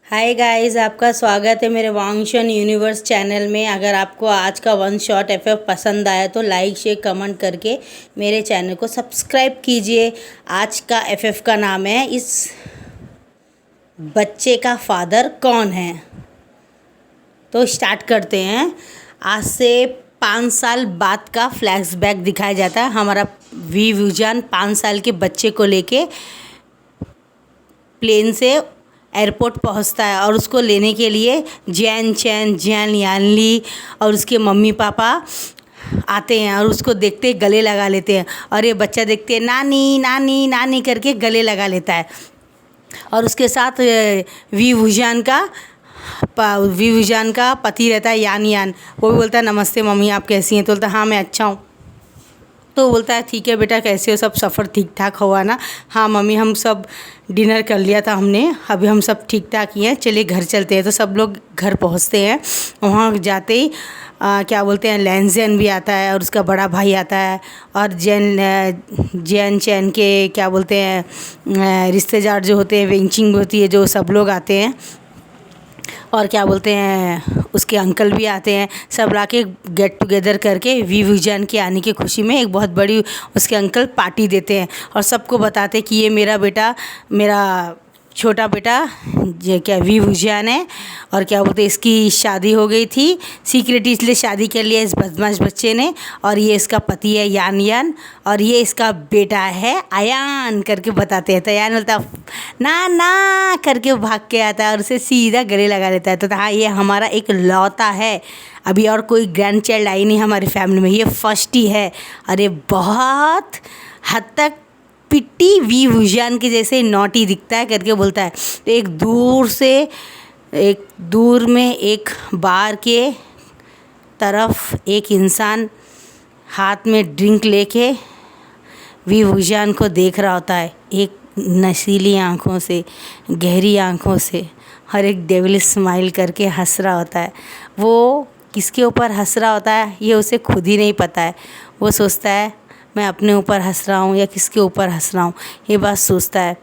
Hi guys, आपका स्वागत है मेरे वांगशन यूनिवर्स चैनल में। अगर आपको आज का वन शॉट एफएफ पसंद आया तो लाइक शेयर कमेंट करके मेरे चैनल को सब्सक्राइब कीजिए। आज का एफएफ का नाम है इस बच्चे का फादर कौन है। तो स्टार्ट करते हैं। आज से 5 साल बाद का फ्लैशबैक दिखाया जाता है। हमारा वी विजान 5 साल के बच्चे को लेके प्लेन से एयरपोर्ट पहुंचता है और उसको लेने के लिए जैन चैन जैन यानली और उसके मम्मी पापा आते हैं और उसको देखते गले लगा लेते हैं। और ये बच्चा देखते नानी नानी नानी करके गले लगा लेता है। और उसके साथ वी विजान का पति रहता है यान यान। वो भी बोलता है नमस्ते मम्मी, आप कैसी हैं? तो बोलता है हाँ मैं अच्छा हूँ। तो बोलता है ठीक है बेटा, कैसे हो? सब सफ़र ठीक ठाक हुआ ना? हाँ मम्मी, हम सब डिनर कर लिया था हमने, अभी हम सब ठीक ठाक ही हैं, चलिए घर चलते हैं। तो सब लोग घर पहुंचते हैं। वहाँ जाते ही क्या बोलते हैं लैनजैन भी आता है और उसका बड़ा भाई आता है और जैन चैन के क्या बोलते हैं रिश्तेदार जो होते हैं, वेंचिंग होती है, जो सब लोग आते हैं। और क्या बोलते हैं उसके अंकल भी आते हैं। सब ला के गेट टुगेदर करके वी विजान के आने की खुशी में एक बहुत बड़ी उसके अंकल पार्टी देते हैं और सबको बताते कि ये मेरा बेटा, मेरा छोटा बेटा ये क्या वी विजान है। और क्या बोलते हैं इसकी शादी हो गई थी, सीक्रेट इसलिए शादी कर लिया इस बदमाश बच्चे ने। और ये इसका पति है यान यान और ये इसका बेटा है अयान करके बताते हैं। तो अयान बोलता ना ना करके वो भाग के आता है और उसे सीधा गले लगा लेता है। तो हाँ, ये हमारा एक लौता है, अभी और कोई ग्रैंड चाइल्ड आई नहीं हमारी फैमिली में, ये फर्स्ट ही है। अरे बहुत हद तक पिट्टी वी विजान के जैसे नॉटी दिखता है करके बोलता है। तो एक दूर में एक बार के तरफ एक इंसान हाथ में ड्रिंक लेके वी विजान को देख रहा होता है, एक नशीली आँखों से, गहरी आँखों से, और एक डेविल स्माइल करके हंस रहा होता है। वो किसके ऊपर हंस रहा होता है ये उसे खुद ही नहीं पता है। वो सोचता है मैं अपने ऊपर हंस रहा हूँ या किसके ऊपर हंस रहा हूँ, ये बात सोचता है।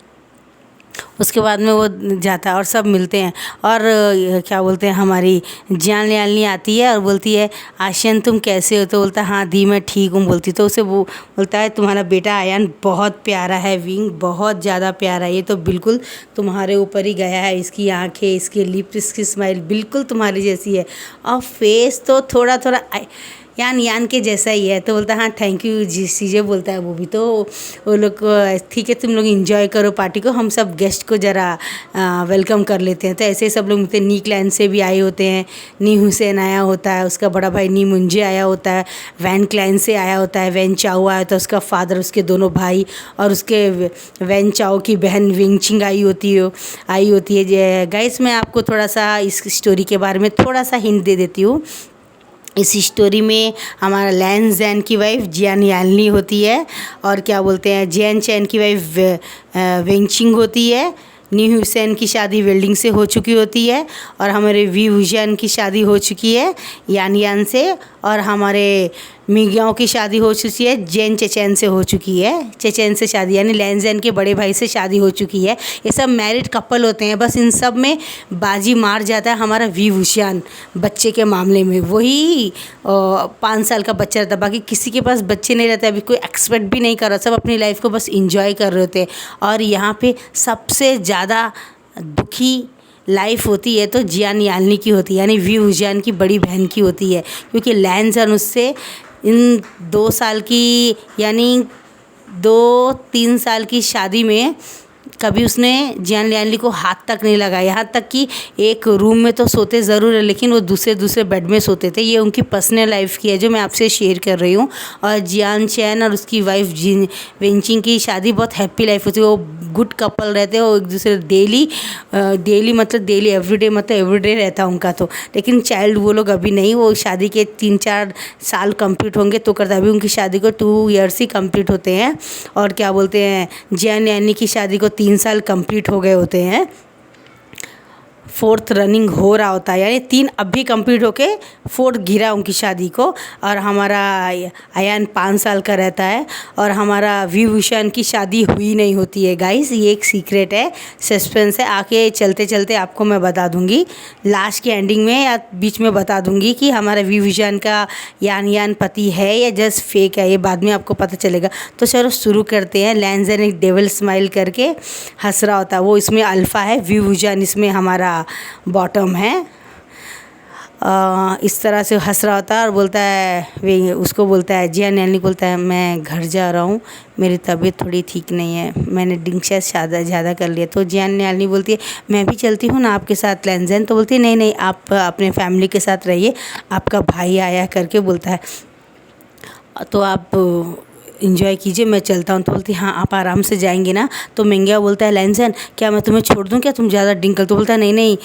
उसके बाद में वो जाता है और सब मिलते हैं। और क्या बोलते हैं हमारी जान यालनी आती है और बोलती है आशियान तुम कैसे हो? तो बोलता है हाँ दी मैं ठीक हूँ बोलती। तो उसे वो बोलता है तुम्हारा बेटा आयान बहुत प्यारा है, विंग बहुत ज़्यादा प्यारा है, ये तो बिल्कुल तुम्हारे ऊपर ही गया है। इसकी आँखें, इसके लिप्स, इसकी स्माइल बिल्कुल तुम्हारी जैसी है और फेस तो थोड़ा थोड़ा यान यान के जैसा ही है। तो बोलता है हाँ थैंक यू जी सीजे बोलता है वो भी। तो वो लोग ठीक है तुम लोग एंजॉय करो पार्टी को, हम सब गेस्ट को ज़रा वेलकम कर लेते हैं। तो ऐसे ही सब लोग मिलते हैं। नी क्लैन से भी आए होते हैं, नी हुसैन आया होता है, उसका बड़ा भाई नी मुंजे आया होता है, वैन क्लैन से आया होता है, वैन चाओ आया होता है, उसका फादर, उसके दोनों भाई और उसके वैन चाओ की बहन विंगचिंग आई होती है। गाइस मैं आपको थोड़ा सा इस स्टोरी के बारे में थोड़ा सा हिंट दे देती हूँ। इस स्टोरी में हमारा लैन जैन की वाइफ जियान यालनी होती है और क्या बोलते हैं जैन चैन की वाइफ वेंचिंग होती है। नी हुसैन की शादी वेल्डिंग से हो चुकी होती है और हमारे वी विजान की शादी हो चुकी है यान यान से। और हमारे मिग्याओं की शादी हो चुकी है, जैन चेचैन से हो चुकी है, चेचैन से शादी यानी लैनजैन के बड़े भाई से शादी हो चुकी है। ये सब मैरिड कपल होते हैं। बस इन सब में बाजी मार जाता है हमारा वी विजान बच्चे के मामले में। वही 5 साल का बच्चा रहता, बाकी किसी के पास बच्चे नहीं रहते। अभी कोई एक्सपेक्ट भी नहीं कर रहा, सब अपनी लाइफ को बस इंजॉय कर रहे होते हैं। और यहाँ पे सबसे ज़्यादा दुखी लाइफ होती है तो जियान यालनी की होती है, यानी वी विजान की बड़ी बहन की होती है। क्योंकि लैनजैन उससे इन 2 साल की यानी 2-3 साल की शादी में कभी उसने जियान यालनी को हाथ तक नहीं लगाया। यहाँ तक कि एक रूम में तो सोते ज़रूर है लेकिन वो दूसरे बेड में सोते थे। ये उनकी पर्सनल लाइफ की है जो मैं आपसे शेयर कर रही हूँ। और जियान चैन और उसकी वाइफ वेंचिंग की शादी बहुत हैप्पी लाइफ होती है। वो गुड कपल रहते हैं, वो एक दूसरे डेली मतलब डेली एवरीडे मतलब एवरीडे रहता है उनका। तो लेकिन चाइल्ड वो लोग अभी नहीं, वो शादी के 3-4 साल कंप्लीट होंगे तो करता। अभी उनकी शादी को 2 ईयर्स ही कंप्लीट होते हैं। और क्या बोलते हैं जियान यालनी की शादी को 3 साल कंप्लीट हो गए होते हैं। 4th रनिंग हो रहा होता है, यानी 3 अभी कंप्लीट होके 4th गिरा उनकी शादी को। और हमारा अयान 5 साल का रहता है और हमारा विभूषण की शादी हुई नहीं होती है गाइस। ये एक सीक्रेट है, सस्पेंस है, आके चलते चलते आपको मैं बता दूंगी, लास्ट के एंडिंग में या बीच में बता दूंगी कि हमारा विभूषण का यान पति है या जस्ट फेक है, ये बाद में आपको पता चलेगा। तो चलो शुरू करते हैं। लैंजन एक डेविल स्माइल करके हंस रहा होता है, वो इसमें अल्फ़ा है, विभूषण इसमें हमारा बॉटम है। इस तरह से हंस रहा होता है और बोलता है, वे उसको बोलता है, जियान यानी बोलता है मैं घर जा रहा हूँ, मेरी तबीयत थोड़ी ठीक नहीं है, मैंने ड्रिंक शायद ज़्यादा कर लिया। तो जियान यानी बोलती है मैं भी चलती हूँ ना आपके साथ लैंजन। तो बोलती है नहीं नहीं, आप अपने फैमिली के साथ रहिए, आपका भाई आया करके बोलता है, तो आप इंजॉय कीजिए, मैं चलता हूँ। तो बोलती है हाँ आप आराम से जाएंगे ना। तो मेंगिया बोलता है लैंजन क्या मैं तुम्हें छोड़ दूँ क्या, तुम ज़्यादा ड्रिंक कर। तो बोलता है नहीं नहीं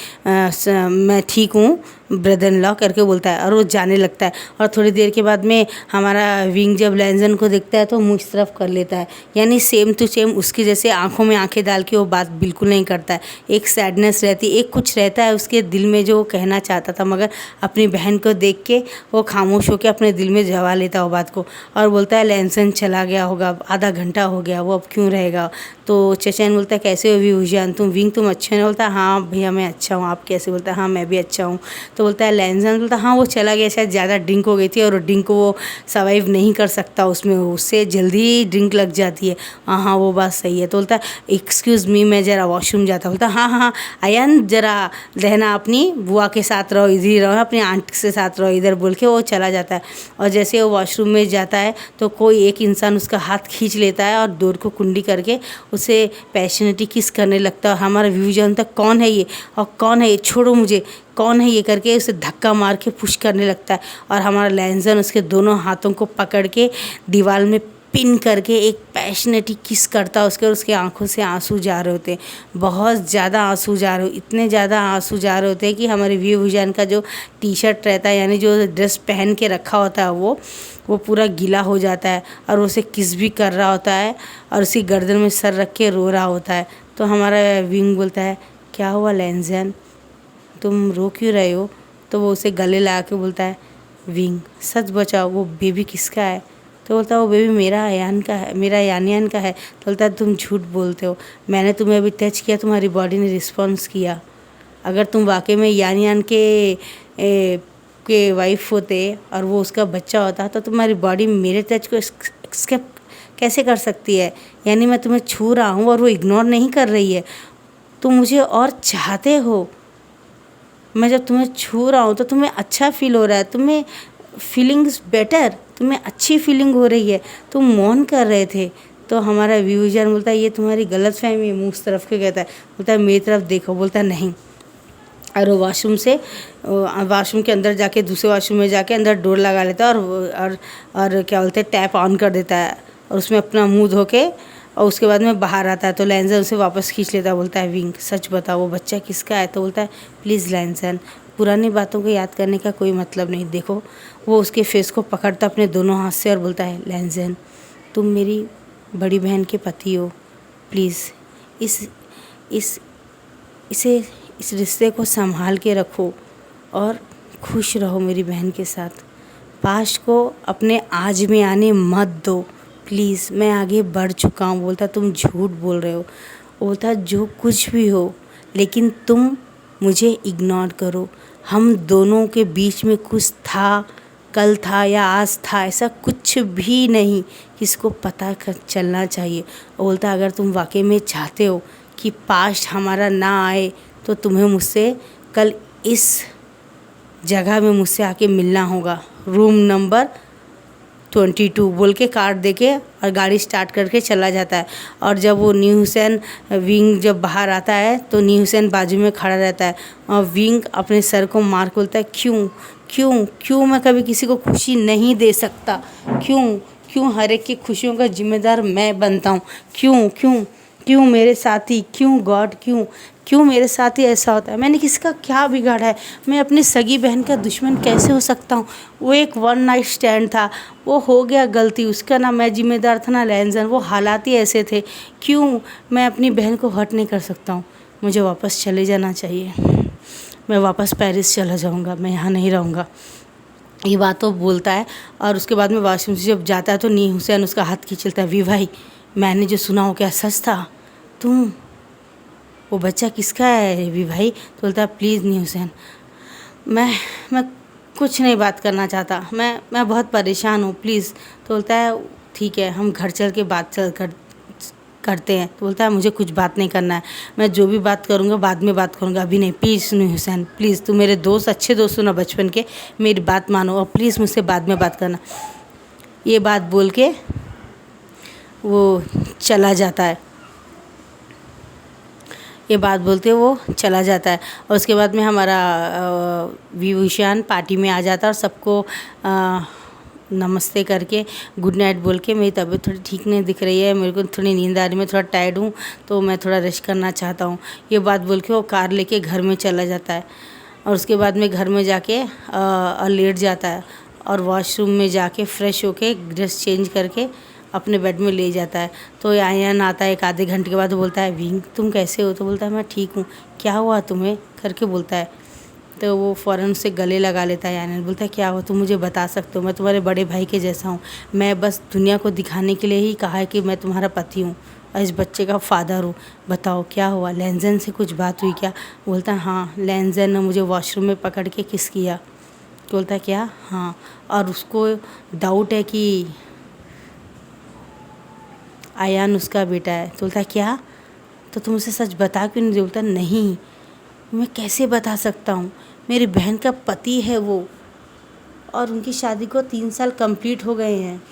मैं ठीक हूँ ब्रदर इन लॉ करके बोलता है और वो जाने लगता है। और थोड़ी देर के बाद में हमारा विंग जब लैंजन को देखता है तो मुँह इस तरफ कर लेता है, यानी सेम टू सेम उसकी जैसे आंखों में आंखें डाल के वो बात बिल्कुल नहीं करता है। एक सैडनेस रहती, एक कुछ रहता है उसके दिल में जो वो कहना चाहता था, मगर अपनी बहन को देख के वो खामोश होकर अपने दिल में जवा लेता वो बात को और बोलता है लैंजन चला गया होगा, आधा घंटा हो गया, वो अब क्यों रहेगा। तो चचैन बोलता है कैसे हो विभूषण, तुम विंग तुम अच्छे नहीं। बोलता है हाँ भैया मैं अच्छा हूँ, आप कैसे। बोलता है हाँ मैं भी अच्छा हूँ। तो बोलता है लैंजन, बोलता है हाँ वो चला गया, शायद ज़्यादा ड्रिंक हो गई थी और ड्रिंक को वो सर्वाइव नहीं कर सकता, उसमें उससे जल्दी ड्रिंक लग जाती है। हाँ हाँ वो बात सही है। तो बोलता है एक्सक्यूज़ मी मैं ज़रा वॉशरूम जाता। बोलता हाँ हाँ हाँ अयन ज़रा रहना, अपनी बुआ के साथ रहो, इधर ही रहो, अपनी आंट के साथ रहो इधर, बोल के वो चला जाता है। और जैसे वो वॉशरूम में जाता है तो कोई एक इंसान उसका हाथ खींच लेता है और डोर को कुंडी करके उसे पैशनेटली किस करने लगता है। हमारा व्यू जानता कौन है ये और कौन है ये, छोड़ो मुझे, कौन है ये करके उसे धक्का मार के पुश करने लगता है। और हमारा लैंजन उसके दोनों हाथों को पकड़ के दीवार में पिन करके एक पैशनेटली किस करता है उसके, और उसके आंखों से आंसू जा रहे होते हैं, बहुत ज़्यादा आंसू जा रहे हो, इतने ज़्यादा आंसू जा रहे होते हैं कि हमारे विभूषण का जो टी शर्ट रहता है यानी जो ड्रेस पहन के रखा होता है वो पूरा गीला हो जाता है और उसे किस भी कर रहा होता है और उसी गर्दन में सर रख के रो रहा होता है। तो हमारा विंग बोलता है क्या हुआ लैंजन, तुम रो क्यों रहे हो। तो वो उसे गले लगा के बोलता है विंग सच बचाओ, वो बेबी किसका है। तो बोलता है वो बेबी मेरा अयान का है, मेरा यान का है। तो बोलता है तुम झूठ बोलते हो, मैंने तुम्हें अभी टच किया, तुम्हारी बॉडी ने रिस्पॉन्स किया। अगर तुम वाकई में यान के वाइफ होते और वो उसका बच्चा होता तो तुम्हारी बॉडी मेरे टच को एक्सेप्ट कैसे कर सकती है। यानी मैं तुम्हें छू रहा हूँ और वो इग्नोर नहीं कर रही है, तुम मुझे और चाहते हो। मैं जब तुम्हें छू रहा हूँ तो तुम्हें अच्छा फील हो रहा है, तुम्हें फीलिंग्स बेटर, तुम्हें अच्छी फीलिंग हो रही है, तुम मौन कर रहे थे। तो हमारा विभूषण बोलता है ये तुम्हारी गलतफहमी है, मुँह उस तरफ के कहता है। बोलता है मेरी तरफ देखो। बोलता है नहीं। और वो वॉशरूम के अंदर जाके दूसरे वॉशरूम में जाके अंदर डोर लगा लेता है और क्या बोलते हैं टैप ऑन कर देता है और उसमें अपना मुंह धो के और उसके बाद में बाहर आता है। तो लैंजन उसे वापस खींच लेता है, बोलता है विंग सच बताओ वो बच्चा किसका है। तो बोलता है प्लीज़ लैंजन पुरानी बातों को याद करने का कोई मतलब नहीं। देखो वो उसके फेस को पकड़ता अपने दोनों हाथ से और बोलता है लैंजन तुम मेरी बड़ी बहन के पति हो, प्लीज़ इस रिश्ते को संभाल के रखो और खुश रहो मेरी बहन के साथ। पास्ट को अपने आज में आने मत दो प्लीज़, मैं आगे बढ़ चुका हूँ। बोलता तुम झूठ बोल रहे हो। बोलता जो कुछ भी हो लेकिन तुम मुझे इग्नोर करो, हम दोनों के बीच में कुछ था, कल था या आज था, ऐसा कुछ भी नहीं, किसको पता चलना चाहिए। बोलता अगर तुम वाकई में चाहते हो कि पास्ट हमारा ना आए तो तुम्हें मुझसे कल इस जगह में मुझसे आके मिलना होगा, रूम नंबर 22 बोल के कार्ड देके और गाड़ी स्टार्ट करके चला जाता है। और जब वो न्यू हुसैन विंग जब बाहर आता है तो न्यू हुसैन बाजू में खड़ा रहता है और विंग अपने सर को मार के बोलता है क्यों क्यों क्यों मैं कभी किसी को खुशी नहीं दे सकता, क्यों हर एक की खुशियों का जिम्मेदार मैं बनता हूँ, क्यों मेरे साथी, क्यों गॉड, क्यों मेरे साथ ही ऐसा होता है। मैंने किसका क्या बिगाड़ा है, मैं अपनी सगी बहन का दुश्मन कैसे हो सकता हूँ। वो एक वन नाइट स्टैंड था, वो हो गया गलती, उसका ना मैं जिम्मेदार था ना लैंजन, वो हालात ही ऐसे थे। क्यों मैं अपनी बहन को हर्ट नहीं कर सकता हूँ, मुझे वापस चले जाना चाहिए। मैं वापस पेरिस चला जाऊँगा, मैं यहाँ नहीं रहूँगा। ये बात तो बोलता है और उसके बाद में वॉशरूम से जब जाता है तो नी हुसैन उसका हाथ खींच लेता है। वी भाई, मैंने जो सुना हो क्या सच था? तुम, वो बच्चा किसका है वी भाई? तो बोलता है प्लीज़ नी हुसैन, मैं कुछ नहीं बात करना चाहता, मैं बहुत परेशान हूँ, प्लीज़। तो बोलता है ठीक है, हम घर चल के बात करते हैं। तो बोलता है मुझे कुछ बात नहीं करना है, मैं जो भी बात करूँगा बाद में बात करूँगा, अभी नहीं। प्लीज़ नी हुसैन, प्लीज़, तू मेरे दोस्त, अच्छे दोस्त हो ना बचपन के, मेरी बात मानो और प्लीज़ मुझसे बाद में बात करना। ये बात बोल के वो चला जाता है। ये बात बोलते वो चला जाता है और उसके बाद में हमारा विभूषण पार्टी में आ जाता है और सबको नमस्ते करके गुड नाइट बोल के, मेरी तबीयत थोड़ी ठीक नहीं दिख रही है, मेरे को थोड़ी नींद आ रही है, मैं थोड़ा टायर्ड हूँ, तो मैं थोड़ा रेस्ट करना चाहता हूँ। ये बात बोल के वो कार लेके घर में चला जाता है और उसके बाद में घर में जाके लेट जाता है और वॉशरूम में जाके फ्रेश होके ड्रेस चेंज करके अपने बेड में ले जाता है। तो आयन आता है एक आधे घंटे के बाद, बोलता है विंग तुम कैसे हो? तो बोलता है मैं ठीक हूँ, क्या हुआ तुम्हें करके बोलता है। तो वो फ़ौरन से गले लगा लेता है आयन, बोलता है क्या हुआ, तुम मुझे बता सकते हो, मैं तुम्हारे बड़े भाई के जैसा हूँ, मैं बस दुनिया को दिखाने के लिए ही कहा है कि मैं तुम्हारा पति हूँ और इस बच्चे का फादर हूँ, बताओ क्या हुआ, लेंजन से कुछ बात हुई क्या? बोलता है हाँ, लेंजन ने मुझे वॉशरूम में पकड़ के किस किया। बोलता है क्या? हाँ, और उसको डाउट है कि आयान उसका बेटा है। तो बोलता है क्या? तो तुम उसे सच बता क्यों नहीं? बोलता नहीं, मैं कैसे बता सकता हूँ, मेरी बहन का पति है वो, और उनकी शादी को 3 साल कंप्लीट हो गए हैं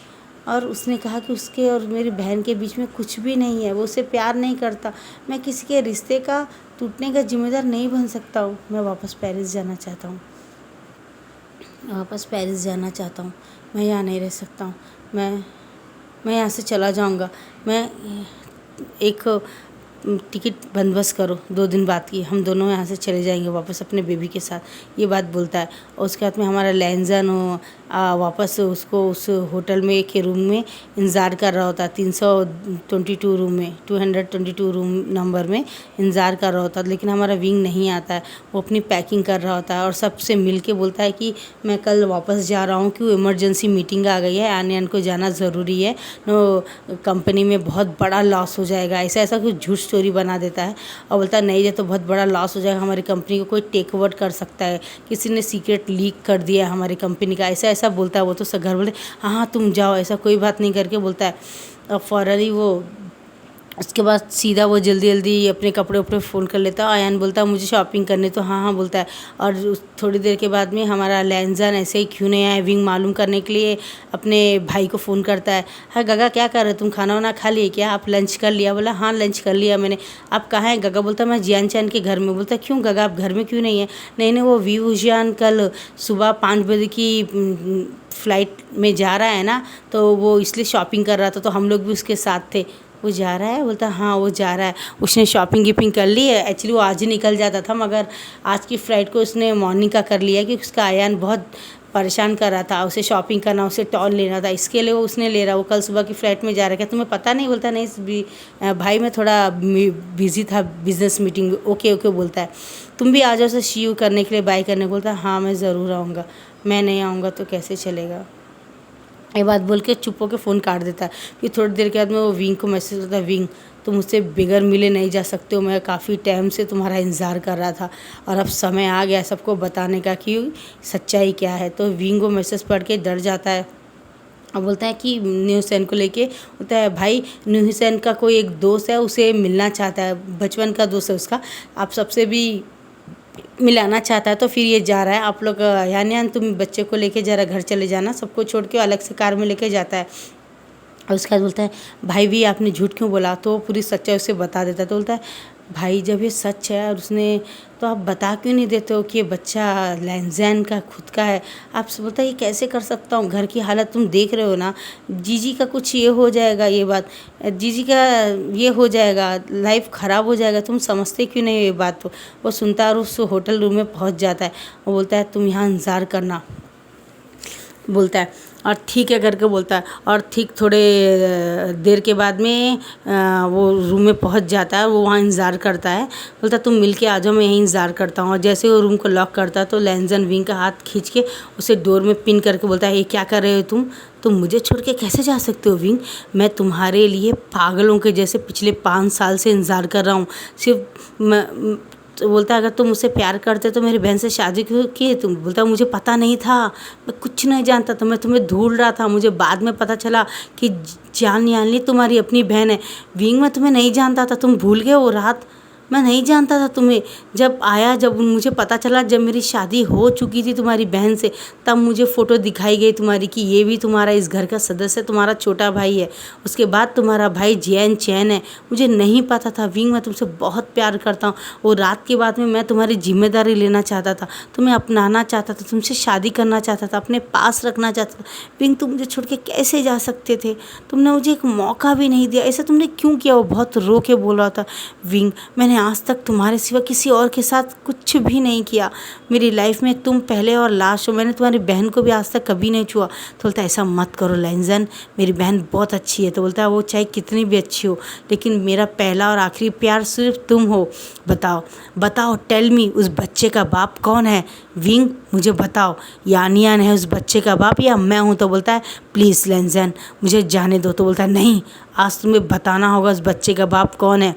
और उसने कहा कि उसके और मेरी बहन के बीच में कुछ भी नहीं है, वो उसे प्यार नहीं करता, मैं किसी के रिश्ते का टूटने का जिम्मेदार नहीं बन सकता हूँ। मैं वापस पेरिस जाना चाहता हूँ, मैं यहाँ नहीं रह सकता हूँ, मैं यहाँ से चला जाऊँगा, मैं एक टिकट बंदोबस्त करो 2 दिन बाद की, हम दोनों यहाँ से चले जाएंगे वापस अपने बेबी के साथ। ये बात बोलता है और उसके बाद में हमारा लेंजन वापस उसको उस होटल में के रूम में इंतज़ार कर रहा होता है, 322 रूम में, 222 रूम नंबर में इंतज़ार कर रहा होता है। लेकिन हमारा विंग नहीं आता है, वो अपनी पैकिंग कर रहा होता है और सबसे मिल के बोलता है कि मैं कल वापस जा रहा हूँ, कि इमरजेंसी मीटिंग आ गई है, आने को जाना ज़रूरी है, कंपनी में बहुत बड़ा लॉस हो जाएगा, ऐसा कुछ झूठ स्टोरी बना देता है और बोलता है नहीं, ये तो बहुत बड़ा लॉस हो जाएगा, हमारी कंपनी को कोई टेक ओवर कर सकता है, किसी ने सीक्रेट लीक कर दिया है हमारी कंपनी का, ऐसा बोलता है। वो तो सब घर बोले हाँ हाँ तुम जाओ, ऐसा कोई बात नहीं करके बोलता है। और फ़ौरन ही वो उसके बाद सीधा वो जल्दी जल्दी अपने कपड़े उपड़े फ़ोल्ड कर लेता है। आयान बोलता है मुझे शॉपिंग करनी, तो हाँ हाँ बोलता है। और थोड़ी देर के बाद में हमारा लेंजन ऐसे ही क्यों नहीं आया विंग मालूम करने के लिए अपने भाई को फ़ोन करता है। हाँ गगा क्या कर रहे हो तुम, खाना वाना खा लिए क्या, आप लंच कर लिया? बोला हाँ लंच कर लिया मैंने। आप कहाँ हैं? गगा बोलता मैं जियान चैन के घर में। बोलता क्यों गगा आप घर में क्यों नहीं है? नहीं वो वीवू जियान कल सुबह 5 बजे की फ़्लाइट में जा रहा है ना, तो वो इसलिए शॉपिंग कर रहा था, तो हम लोग भी उसके साथ थे। वो जा रहा है? बोलता हाँ वो जा रहा है, उसने शॉपिंग गिपिंग कर ली है। एक्चुअली वो आज ही निकल जाता था, मगर आज की फ़्लाइट को उसने मॉर्निंग का कर लिया, कि उसका आयान बहुत परेशान कर रहा था, उसे शॉपिंग करना, उसे टॉल लेना था, इसके लिए वो उसने ले रहा। वो कल सुबह की फ़्लाइट में जा रहा है, क्या तुम्हें पता नहीं? बोलता नहीं भाई मैं थोड़ा बिज़ी था बिज़नेस मीटिंग में। ओके ओके बोलता है, तुम भी आ जाओ उसे सी यू करने के लिए, बाय करने। बोलता है हाँ मैं ज़रूर आऊँगा, मैं नहीं आऊँगा तो कैसे चलेगा। ये बात बोल के चुप होकर फ़ोन काट देता है। फिर थोड़ी देर के बाद में वो विंग को मैसेज करता है, विंग तुम मुझसे बगैर मिले नहीं जा सकते हो, मैं काफ़ी टाइम से तुम्हारा इंतज़ार कर रहा था और अब समय आ गया सबको बताने का कि सच्चाई क्या है। तो विंग को मैसेज पढ़ के डर जाता है और बोलता है कि न्यू हुसैन को लेके, बोलता है भाई न्यू हुसैन का कोई एक दोस्त है, उसे मिलना चाहता है, बचपन का दोस्त है उसका, आप सबसे भी मिलाना चाहता है। तो फिर ये जा रहा है, आप लोग यान तुम बच्चे को लेके ज़रा घर चले जाना, सबको छोड़ के अलग से कार में लेके जाता है। और उसके बाद बोलता है भाई भी आपने झूठ क्यों बोला? तो वो पूरी सच्चाई उसे बता देता है। तो बोलता है भाई जब ये सच है और उसने, तो आप बता क्यों नहीं देते हो कि ये बच्चा लेंजैन का खुद का है? आप बोलता है ये कैसे कर सकता हूँ, घर की हालत तुम देख रहे हो ना, जीजी का कुछ ये हो जाएगा, ये बात जीजी का ये हो जाएगा, लाइफ ख़राब हो जाएगा, तुम समझते क्यों नहीं ये बात? वो सुनता और उस होटल रूम में पहुँच जाता है। वो बोलता है तुम यहाँ इंतज़ार करना, बोलता है और ठीक है करके बोलता है। और ठीक थोड़े देर के बाद में वो रूम में पहुंच जाता है। वो वहाँ इंतज़ार करता है, बोलता है तुम मिल के आ जाओ, मैं यहीं इंतज़ार करता हूँ। और जैसे वो रूम को लॉक करता है तो लैंजन विंग का हाथ खींच के उसे डोर में पिन करके बोलता है, ये क्या कर रहे हो तुम मुझे छोड़ के कैसे जा सकते हो विंग? मैं तुम्हारे लिए पागलों के जैसे पिछले 5 साल से इंतज़ार कर रहा हूँ। सिर्फ तो बोलता है अगर तुम मुझसे प्यार करते तो मेरी बहन से शादी क्यों की? तुम बोलता है मुझे पता नहीं था, मैं कुछ नहीं जानता था, मैं तुम्हें ढूंढ रहा था। मुझे बाद में पता चला कि जान यानी तुम्हारी अपनी बहन है। विंग मैं तुम्हें नहीं जानता था, तुम भूल गए वो रात? मैं नहीं जानता था तुम्हें। जब मुझे पता चला, जब मेरी शादी हो चुकी थी तुम्हारी बहन से, तब मुझे फ़ोटो दिखाई गई तुम्हारी कि ये भी तुम्हारा इस घर का सदस्य, तुम्हारा छोटा भाई है। उसके बाद तुम्हारा भाई जैन चैन है। मुझे नहीं पता था विंग, मैं तुमसे बहुत प्यार करता हूँ। वो रात के बाद में मैं तुम्हारी जिम्मेदारी लेना चाहता था, तुम्हें अपनाना चाहता था, तुमसे शादी करना चाहता था, अपने पास रखना चाहता था। विंग तुम मुझे छोड़ के कैसे जा सकते थे? तुमने मुझे एक मौका भी नहीं दिया, ऐसा तुमने क्यों किया? वो बहुत रो के बोल रहा था, विंग मैंने आज तक तुम्हारे सिवा किसी और के साथ कुछ भी नहीं किया। मेरी लाइफ में तुम पहले और लास्ट हो। मैंने तुम्हारी बहन को भी आज तक कभी नहीं छुआ। तो बोलता है ऐसा मत करो लैंजन, मेरी बहन बहुत अच्छी है। तो बोलता है वो चाहे कितनी भी अच्छी हो, लेकिन मेरा पहला और आखिरी प्यार सिर्फ तुम हो। बताओ टेल मी, उस बच्चे का बाप कौन है? विंग मुझे बताओ, यानियान है उस बच्चे का बाप या मैं हूँ? तो बोलता है प्लीज़ लैंजन मुझे जाने दो। तो बोलता है नहीं, आज तुम्हें बताना होगा उस बच्चे का बाप कौन है,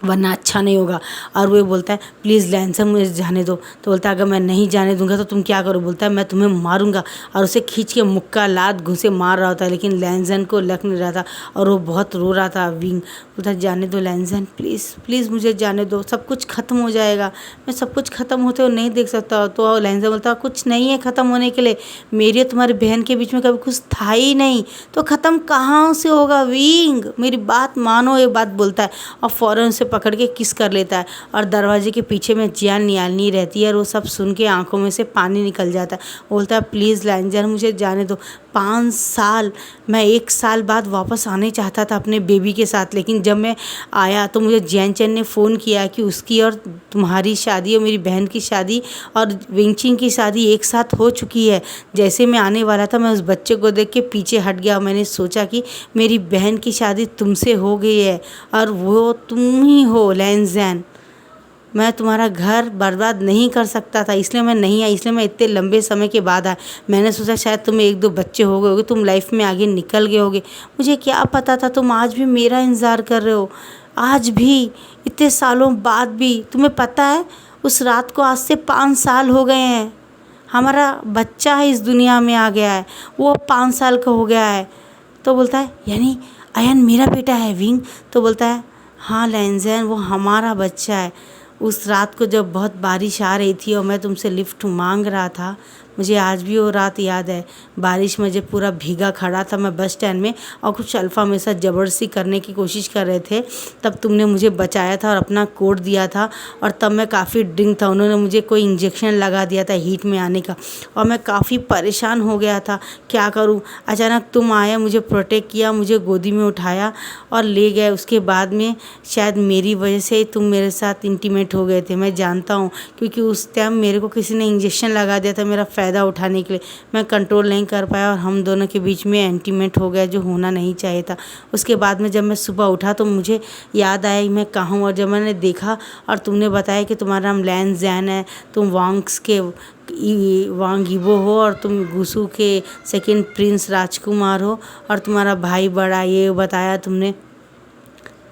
वरना अच्छा नहीं होगा। और वो बोलता है प्लीज़ लैंसन मुझे जाने दो। तो बोलता है अगर मैं नहीं जाने दूंगा तो तुम क्या करो? बोलता है मैं तुम्हें मारूंगा। और उसे खींच के मुक्का लात घुसे मार रहा होता है, लेकिन लैंसन को लग नहीं रहा था और वो बहुत रो रहा था। विंग बोलता है जाने दो लैंसन, प्लीज़ मुझे जाने दो, सब कुछ ख़त्म हो जाएगा, मैं सब कुछ ख़त्म होते हुए नहीं देख सकता। तो लैंसन बोलता है कुछ नहीं है ख़त्म होने के लिए, मेरी और तुम्हारी बहन के बीच में कभी कुछ था ही नहीं, तो ख़त्म कहाँ से होगा? विंग मेरी बात मानो, ये बात बोलता है और फ़ौरन से पकड़ के किस कर लेता है। और दरवाजे के पीछे में जियान नियालनी रहती है और वो सब सुन के आंखों में से पानी निकल जाता है। बोलता है प्लीज़ लैंजन मुझे जाने दो। 5 साल, मैं 1 साल बाद वापस आने चाहता था अपने बेबी के साथ, लेकिन जब मैं आया तो मुझे जैन चैन ने फ़ोन किया कि उसकी और तुम्हारी शादी और मेरी बहन की शादी और विंगचिंग की शादी एक साथ हो चुकी है। जैसे मैं आने वाला था, मैं उस बच्चे को देख के पीछे हट गया। मैंने सोचा कि मेरी बहन की शादी तुमसे हो गई है और वो तुम ही हो लैंजन। मैं तुम्हारा घर बर्बाद नहीं कर सकता था, इसलिए मैं नहीं आई, इसलिए मैं इतने लंबे समय के बाद आया। मैंने सोचा शायद तुम्हें 1-2 बच्चे हो गए होगे, तुम लाइफ में आगे निकल गए होगे। मुझे क्या पता था तुम आज भी मेरा इंतज़ार कर रहे हो, आज भी इतने सालों बाद भी। तुम्हें पता है उस रात को आज से 5 साल हो गए हैं। हमारा बच्चा है इस दुनिया में आ गया है, वो 5 साल का हो गया है। तो बोलता है यानी अयन मेरा बेटा है विंग? तो बोलता है हाँ लैंजन वो हमारा बच्चा है। उस रात को जब बहुत बारिश आ रही थी और मैं तुमसे लिफ्ट मांग रहा था, मुझे आज भी वो रात याद है। बारिश में जब पूरा भीगा खड़ा था मैं बस स्टैंड में और कुछ अल्फ़ा मेरे साथ ज़बरदस्ती करने की कोशिश कर रहे थे, तब तुमने मुझे बचाया था और अपना कोड दिया था। और तब मैं काफ़ी ड्रिंक था, उन्होंने मुझे कोई इंजेक्शन लगा दिया था हीट में आने का और मैं काफ़ी परेशान हो गया था, क्या करूँ। अचानक तुम आए, मुझे प्रोटेक्ट किया, मुझे गोदी में उठाया और ले गए। उसके बाद में शायद मेरी वजह से तुम मेरे साथ इंटीमेट हो गए थे, मैं जानता हूँ, क्योंकि उस टाइम मेरे को किसी ने इंजेक्शन लगा दिया था मेरा फ़ायदा उठाने के लिए। मैं कंट्रोल नहीं कर पाया और हम दोनों के बीच में इंटीमेट हो गया जो होना नहीं चाहिए था। उसके बाद में जब मैं सुबह उठा तो मुझे याद आया मैं कहाँ हूँ, और जब मैंने देखा और तुमने बताया कि तुम्हारा नाम लैंजन है, तुम वांग ईवो हो और तुम गुसू के सेकंड प्रिंस राजकुमार हो और तुम्हारा भाई बड़ा, ये बताया तुमने।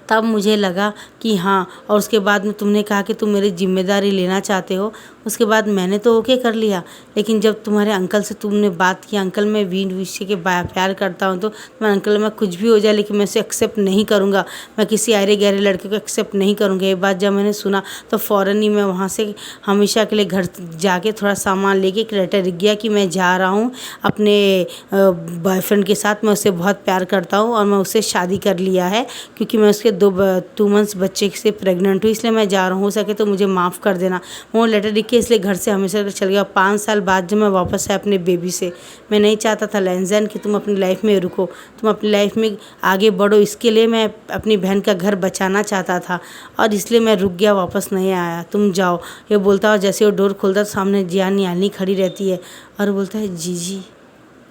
तब मुझे लगा कि हाँ। और उसके बाद में तुमने कहा कि तुम मेरी जिम्मेदारी लेना चाहते हो। उसके बाद मैंने तो ओके कर लिया, लेकिन जब तुम्हारे अंकल से तुमने बात की, अंकल मैं वीर विषय के प्यार करता हूँ, तो मैं अंकल मैं कुछ भी हो जाए लेकिन मैं उसे एक्सेप्ट नहीं करूँगा, मैं किसी अरे गहरे लड़के को एक्सेप्ट नहीं करूँगा। ये बात जब मैंने सुना तो फ़ौरन ही मैं वहाँ से हमेशा के लिए घर जाके थोड़ा सामान लेके एक लेटर लिख गया कि मैं जा रहा हूँ अपने बॉयफ्रेंड के साथ, मैं उससे बहुत प्यार करता हूँ और मैं उससे शादी कर लिया है, क्योंकि मैं उसके 2 मंथ्स बच्चे से प्रेग्नेंट हूँ, इसलिए मैं जा रहा हूँ, हो सके तो मुझे माफ़ कर देना। वो लेटर लिख के इसलिए घर से हमेशा चल गया। 5 साल बाद जब मैं वापस आया अपने बेबी से, मैं नहीं चाहता था लैंजन कि तुम अपनी लाइफ में रुको, तुम अपनी लाइफ में आगे बढ़ो, इसके लिए मैं अपनी बहन का घर बचाना चाहता था और इसलिए मैं रुक गया, वापस नहीं आया। तुम जाओ, ये बोलता, और जैसे वो डोर खोलता तो सामने जियान यानी खड़ी रहती है और बोलता है जीजी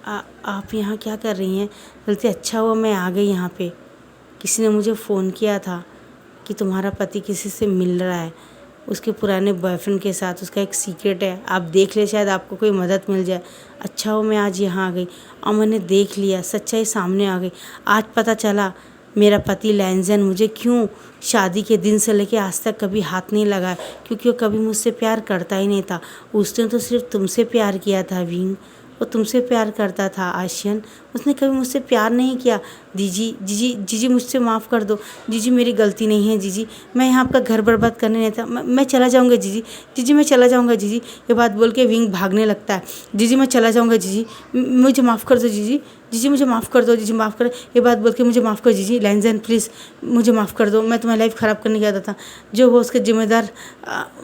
आप यहाँ क्या कर रही हैं? बोलती अच्छा हुआ मैं आ गई यहाँ पे, किसी ने मुझे फ़ोन किया था कि तुम्हारा पति किसी से मिल रहा है, उसके पुराने बॉयफ्रेंड के साथ, उसका एक सीक्रेट है, आप देख ले, शायद आपको कोई मदद मिल जाए। अच्छा हो मैं आज यहाँ आ गई और मैंने देख लिया, सच्चाई सामने आ गई। आज पता चला मेरा पति लैंजन मुझे क्यों शादी के दिन से लेके आज तक कभी हाथ नहीं लगाया, क्योंकि वो कभी मुझसे प्यार करता ही नहीं था। उसने तो सिर्फ तुमसे प्यार किया था विंग, वो तुमसे प्यार करता था आशियन, उसने कभी मुझसे प्यार नहीं किया। जीजी जीजी जीजी मुझसे माफ़ कर दो जीजी, मेरी गलती नहीं है जीजी, मैं यहाँ आपका घर बर्बाद करने नहीं था, मैं चला जाऊँगा जीजी, जीजी मैं चला जाऊँगा जीजी। ये बात बोल के विंग भागने लगता है। जीजी मैं चला जाऊँगा जीजी, मुझे माफ़ कर दो जीजी, जीजी मुझे माफ़ कर दो जीजी, माफ़ कर। ये बात बोल के मुझे माफ़ कर जीजी, लैंजन प्लीज़ मुझे माफ़ कर दो, मैं तुम्हारी लाइफ ख़राब करने गया था, जो वो उसके ज़िम्मेदार,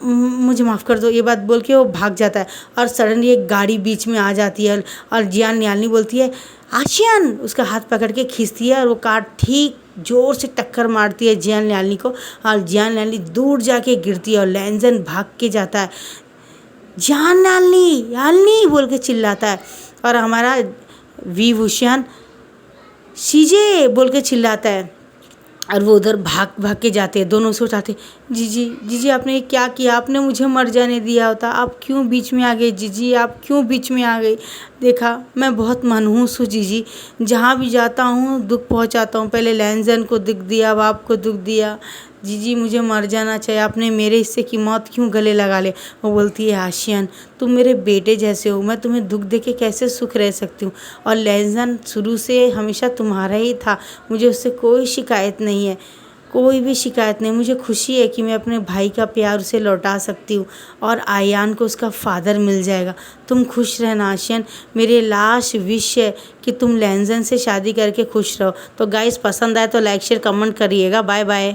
मुझे माफ़ कर दो। ये बात बोल के वो भाग जाता है और सडनली एक गाड़ी बीच में आ जाती है और जियान न्यालनी बोलती है आशियान, उसका हाथ पकड़ के खींचती है और वो कार ठीक ज़ोर से टक्कर मारती है जियान न्यालनी को और जियान न्यालनी दूर जाके गिरती है और लैंजन भाग के जाता है। जियान न्यालनी यालनी बोल के चिल्लाता है और हमारा वी वुशियान सीजे बोल के चिल्लाता है और वो उधर भाग भाग के जाते हैं। दोनों सोचाते जीजी जीजी आपने ये क्या किया, आपने मुझे मर जाने दिया होता, आप क्यों बीच में आ गए जीजी, आप क्यों बीच में आ गई। देखा मैं बहुत मनहूस हूँ जीजी, जहाँ भी जाता हूँ दुख पहुँचाता हूँ, पहले लैंजन को दुख दिया, अब आपको दुख दिया। जीजी मुझे मर जाना चाहिए, आपने मेरे हिस्से की मौत क्यों गले लगा ले। वो बोलती है आशियन तुम मेरे बेटे जैसे हो, मैं तुम्हें दुख दे के कैसे सुख रह सकती हूँ, और लैंजन शुरू से हमेशा तुम्हारा ही था, मुझे उससे कोई शिकायत नहीं है, कोई भी शिकायत नहीं। मुझे खुशी है कि मैं अपने भाई का प्यार उसे लौटा सकती हूँ और आयान को उसका फादर मिल जाएगा। तुम खुश रहना आशियन, मेरे लास्ट विश है कि तुम लैंजन से शादी करके खुश रहो। तो गाइस पसंद आए तो लाइक शेयर कमेंट करिएगा। Bye bye.